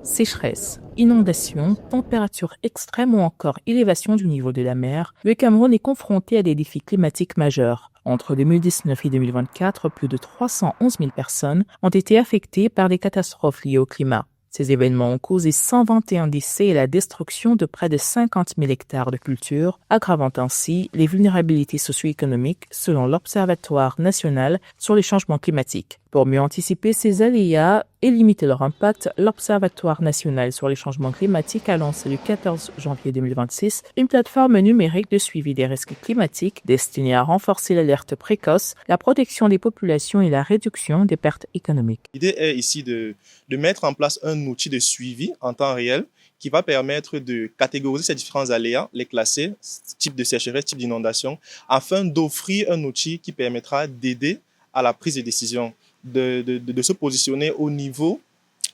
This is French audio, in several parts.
Sécheresse, inondations, températures extrêmes ou encore élévation du niveau de la mer, le Cameroun est confronté à des défis climatiques majeurs. Entre 2019 et 2024, plus de 311 000 personnes ont été affectées par des catastrophes liées au climat. Ces événements ont causé 121 décès et la destruction de près de 50 000 hectares de cultures, aggravant ainsi les vulnérabilités socio-économiques selon l'Observatoire national sur les changements climatiques. Pour mieux anticiper ces aléas et limiter leur impact, l'Observatoire national sur les changements climatiques a lancé le 14 janvier 2026 une plateforme numérique de suivi des risques climatiques destinée à renforcer l'alerte précoce, la protection des populations et la réduction des pertes économiques. L'idée est ici de mettre en place un outil de suivi en temps réel qui va permettre de catégoriser ces différents aléas, les classer, type de sécheresse, type d'inondation, afin d'offrir un outil qui permettra d'aider à la prise de décision, de se positionner au niveau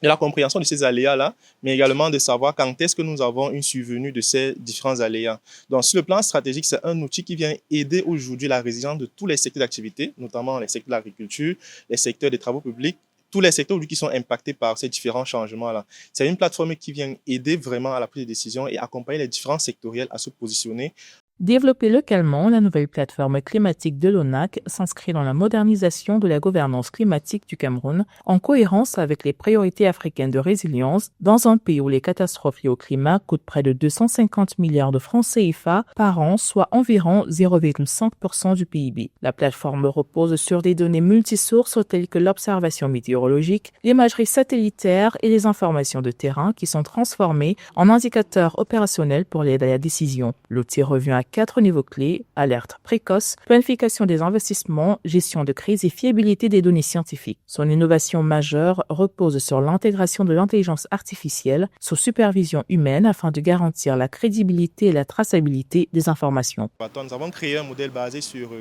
de la compréhension de ces aléas-là, mais également de savoir quand est-ce que nous avons une survenue de ces différents aléas. Donc, sur le plan stratégique, c'est un outil qui vient aider aujourd'hui la résilience de tous les secteurs d'activité, notamment les secteurs de l'agriculture, les secteurs des travaux publics, tous les secteurs qui sont impactés par ces différents changements-là. C'est une plateforme qui vient aider vraiment à la prise de décision et accompagner les différents sectoriels à se positionner. Développée localement, la nouvelle plateforme climatique de l'ONAC s'inscrit dans la modernisation de la gouvernance climatique du Cameroun, en cohérence avec les priorités africaines de résilience dans un pays où les catastrophes liées au climat coûtent près de 250 milliards de francs CFA par an, soit environ 0,5% du PIB. La plateforme repose sur des données multisources telles que l'observation météorologique, l'imagerie satellitaire et les informations de terrain qui sont transformées en indicateurs opérationnels pour l'aide à la décision. L'outil revient à 4 niveaux clés: alerte précoce, planification des investissements, gestion de crise et fiabilité des données scientifiques. Son innovation majeure repose sur l'intégration de l'intelligence artificielle sous supervision humaine afin de garantir la crédibilité et la traçabilité des informations. Nous avons créé un modèle basé sur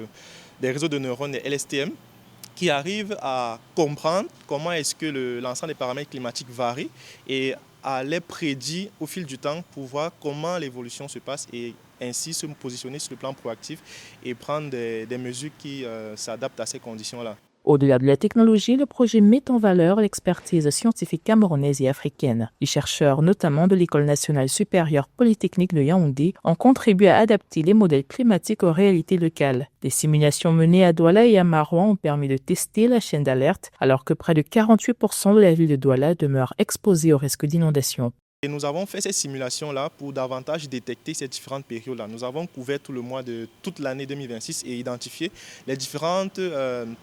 des réseaux de neurones LSTM qui arrivent à comprendre comment est-ce que l'ensemble des paramètres climatiques varient et à les prédire au fil du temps pour voir comment l'évolution se passe et ainsi se positionner sur le plan proactif et prendre des mesures qui s'adaptent à ces conditions-là. Au-delà de la technologie, le projet met en valeur l'expertise scientifique camerounaise et africaine. Les chercheurs, notamment de l'École nationale supérieure polytechnique de Yaoundé, ont contribué à adapter les modèles climatiques aux réalités locales. Des simulations menées à Douala et à Maroua ont permis de tester la chaîne d'alerte, alors que près de 48% de la ville de Douala demeure exposée au risque d'inondation. Et nous avons fait ces simulations-là pour davantage détecter ces différentes périodes-là. Nous avons couvert tout le mois de toute l'année 2026 et identifié les différentes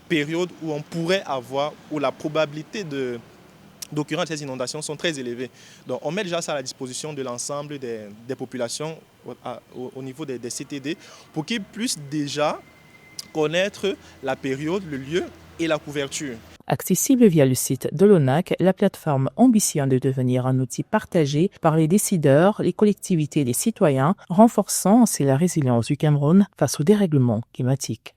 périodes où on pourrait avoir, où la probabilité d'occurrence de ces inondations sont très élevées. Donc on met déjà ça à la disposition de l'ensemble des populations au niveau des CTD pour qu'ils puissent déjà connaître la période, le lieu et la couverture. Accessible via le site de l'ONAC, la plateforme ambitionne de devenir un outil partagé par les décideurs, les collectivités et les citoyens, renforçant ainsi la résilience du Cameroun face au dérèglement climatique.